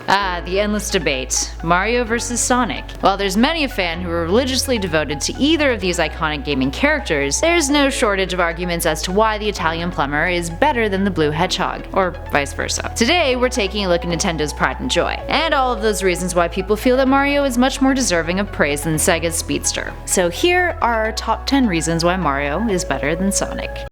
The endless debate. Mario vs. Sonic. While there's many a fan who are religiously devoted to either of these iconic gaming characters, there's no shortage of arguments as to why the Italian plumber is better than the blue hedgehog, or vice versa. Today, we're taking a look at Nintendo's pride and joy, and all of those reasons why people feel that Mario is much more deserving of praise than Sega's Speedster. So here are our top 10 reasons why Mario is better than Sonic.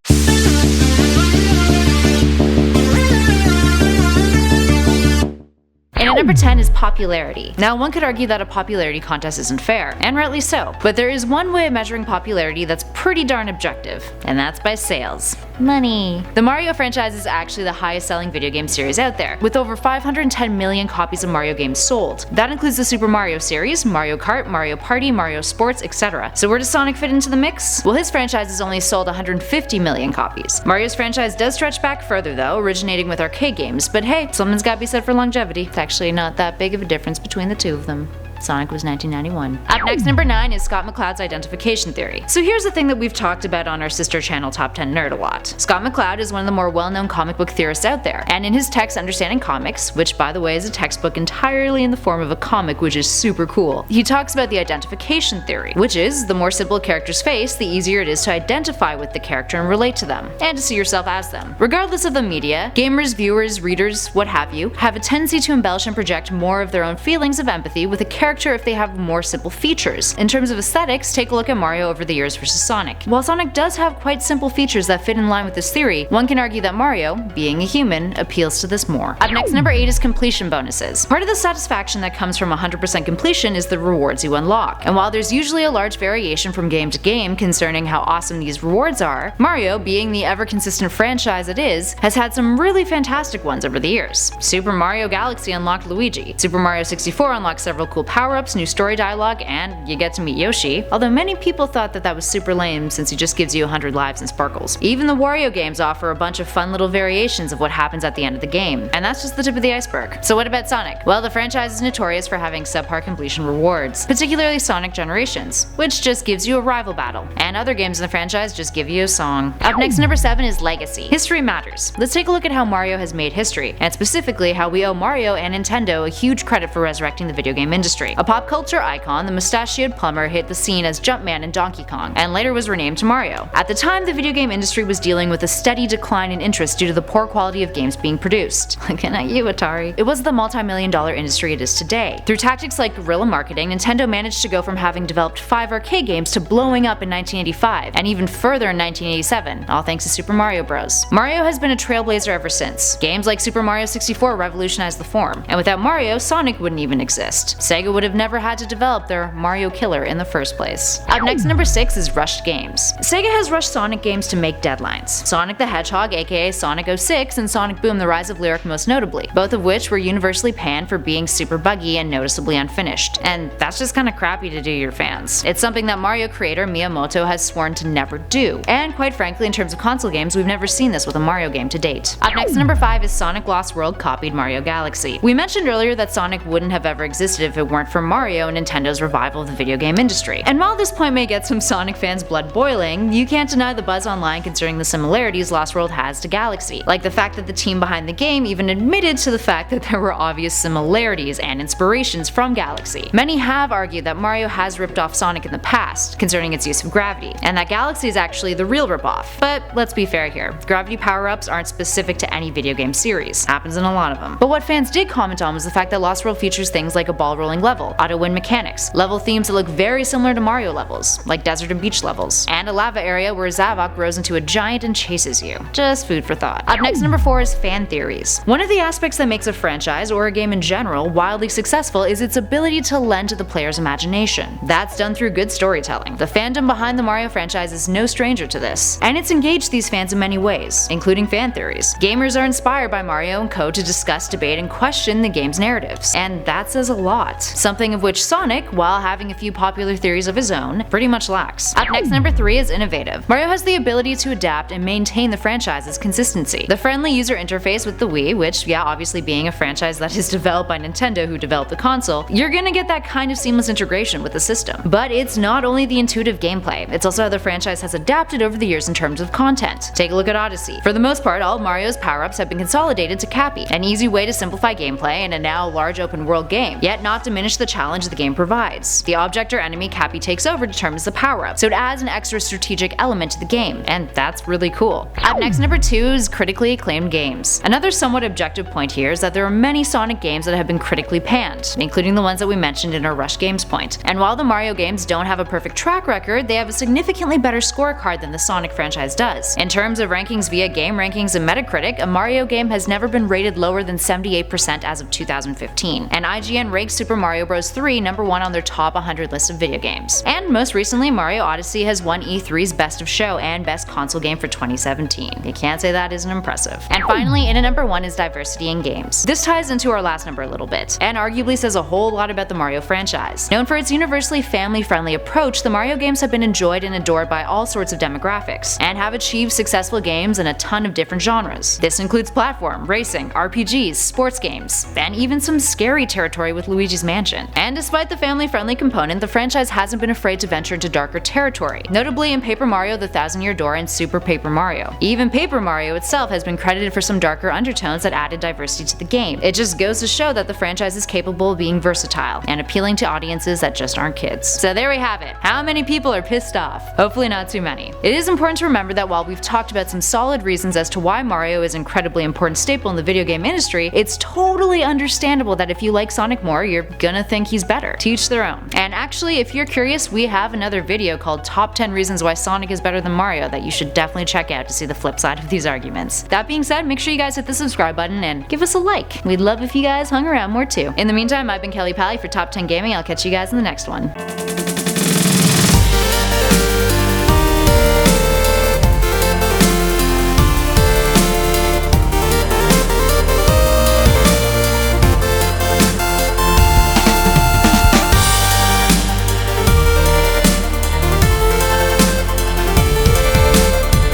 And at number 10 is popularity. Now, one could argue that a popularity contest isn't fair, and rightly so, but there is one way of measuring popularity that's pretty darn objective, and that's by sales. Money. The Mario franchise is actually the highest selling video game series out there, with over 510 million copies of Mario games sold. That includes the Super Mario series, Mario Kart, Mario Party, Mario Sports, etc. So where does Sonic fit into the mix? Well, his franchise has only sold 150 million copies. Mario's franchise does stretch back further though, originating with arcade games, but hey, something's gotta be said for longevity. It's actually not that big of a difference between the two of them. Sonic was 1991. Up next, number 9 is Scott McCloud's identification theory. So here's the thing that we've talked about on our sister channel Top 10 Nerd a lot. Scott McCloud is one of the more well-known comic book theorists out there, and in his text Understanding Comics, which by the way is a textbook entirely in the form of a comic, which is super cool, he talks about the identification theory, which is the more simple a character's face, the easier it is to identify with the character and relate to them, and to see yourself as them. Regardless of the media, gamers, viewers, readers, what have you, have a tendency to embellish and project more of their own feelings of empathy with a character if they have more simple features. In terms of aesthetics, take a look at Mario over the years versus Sonic. While Sonic does have quite simple features that fit in line with this theory, one can argue that Mario, being a human, appeals to this more. Up next, number 8 is completion bonuses. Part of the satisfaction that comes from 100% completion is the rewards you unlock, and while there's usually a large variation from game to game concerning how awesome these rewards are, Mario, being the ever-consistent franchise it is, has had some really fantastic ones over the years. Super Mario Galaxy unlocked Luigi, Super Mario 64 unlocked several cool power-ups, new story dialogue, and you get to meet Yoshi, although many people thought that was super lame since he just gives you 100 lives and sparkles. Even the Wario games offer a bunch of fun little variations of what happens at the end of the game, and that's just the tip of the iceberg. So what about Sonic? Well, the franchise is notorious for having subpar completion rewards, particularly Sonic Generations, which just gives you a rival battle, and other games in the franchise just give you a song. Up next, number 7 is legacy. History matters. Let's take a look at how Mario has made history, and specifically how we owe Mario and Nintendo a huge credit for resurrecting the video game industry. A pop culture icon, the mustachioed plumber hit the scene as Jumpman in Donkey Kong, and later was renamed to Mario. At the time, the video game industry was dealing with a steady decline in interest due to the poor quality of games being produced. Looking at you, Atari. It was the multi-million-dollar industry it is today. Through tactics like guerrilla marketing, Nintendo managed to go from having developed 5 arcade games to blowing up in 1985, and even further in 1987, all thanks to Super Mario Bros. Mario has been a trailblazer ever since. Games like Super Mario 64 revolutionized the form, and without Mario, Sonic wouldn't even exist. Sega would have never had to develop their Mario killer in the first place. Up next, number 6 is rushed games. Sega has rushed Sonic games to make deadlines. Sonic the Hedgehog, aka Sonic 06, and Sonic Boom: The Rise of Lyric most notably, both of which were universally panned for being super buggy and noticeably unfinished. And that's just kinda crappy to do your fans. It's something that Mario creator Miyamoto has sworn to never do, and quite frankly, in terms of console games, we've never seen this with a Mario game to date. Up next, number 5 is Sonic Lost World copied Mario Galaxy. We mentioned earlier that Sonic wouldn't have ever existed if it weren't for Mario and Nintendo's revival of the video game industry. And while this point may get some Sonic fans' blood boiling, you can't deny the buzz online concerning the similarities Lost World has to Galaxy, like the fact that the team behind the game even admitted to the fact that there were obvious similarities and inspirations from Galaxy. Many have argued that Mario has ripped off Sonic in the past, concerning its use of gravity, and that Galaxy is actually the real ripoff. But let's be fair here, gravity power-ups aren't specific to any video game series, happens in a lot of them. But what fans did comment on was the fact that Lost World features things like a ball rolling level, auto-win mechanics, level themes that look very similar to Mario levels, like desert and beach levels, and a lava area where Zavok grows into a giant and chases you. Just food for thought. Up next, number 4 is fan theories. One of the aspects that makes a franchise, or a game in general, wildly successful is its ability to lend to the player's imagination. That's done through good storytelling. The fandom behind the Mario franchise is no stranger to this, and it's engaged these fans in many ways, including fan theories. Gamers are inspired by Mario and Co. to discuss, debate, and question the game's narratives, and that says a lot. something of which Sonic, while having a few popular theories of his own, pretty much lacks. Up next, number 3 is innovative. Mario has the ability to adapt and maintain the franchise's consistency. The friendly user interface with the Wii, which, yeah, obviously being a franchise that is developed by Nintendo who developed the console, you're gonna get that kind of seamless integration with the system. But it's not only the intuitive gameplay, it's also how the franchise has adapted over the years in terms of content. Take a look at Odyssey. For the most part, all of Mario's power-ups have been consolidated to Cappy, an easy way to simplify gameplay in a now large open world game, yet not diminish the challenge the game provides. The object or enemy Cappy takes over determines the power-up, so it adds an extra strategic element to the game, and that's really cool. Up next, number 2 is critically acclaimed games. Another somewhat objective point here is that there are many Sonic games that have been critically panned, including the ones that we mentioned in our Rush Games point. And while the Mario games don't have a perfect track record, they have a significantly better scorecard than the Sonic franchise does. In terms of rankings via Game Rankings and Metacritic, a Mario game has never been rated lower than 78% as of 2015, and IGN ranks Super Mario Bros. 3 number 1 on their top 100 list of video games. And most recently, Mario Odyssey has won E3's Best of Show and Best Console Game for 2017. You can't say that isn't impressive. And finally, in at number 1 is diversity in games. This ties into our last number a little bit, and arguably says a whole lot about the Mario franchise. Known for its universally family-friendly approach, the Mario games have been enjoyed and adored by all sorts of demographics, and have achieved successful games in a ton of different genres. This includes platform, racing, RPGs, sports games, and even some scary territory with Luigi's Mansion. And despite the family-friendly component, the franchise hasn't been afraid to venture into darker territory, notably in Paper Mario: The Thousand Year Door and Super Paper Mario. Even Paper Mario itself has been credited for some darker undertones that added diversity to the game. It just goes to show that the franchise is capable of being versatile and appealing to audiences that just aren't kids. So there we have it. How many people are pissed off? Hopefully not too many. It is important to remember that while we've talked about some solid reasons as to why Mario is an incredibly important staple in the video game industry, it's totally understandable that if you like Sonic more, you're gonna think he's better. To each their own. And actually, if you're curious, we have another video called Top 10 Reasons Why Sonic is Better Than Mario that you should definitely check out to see the flip side of these arguments. That being said, make sure you guys hit the subscribe button and give us a like. We'd love if you guys hung around more too. In the meantime, I've been Kelly Pally for Top 10 Gaming. I'll catch you guys in the next one.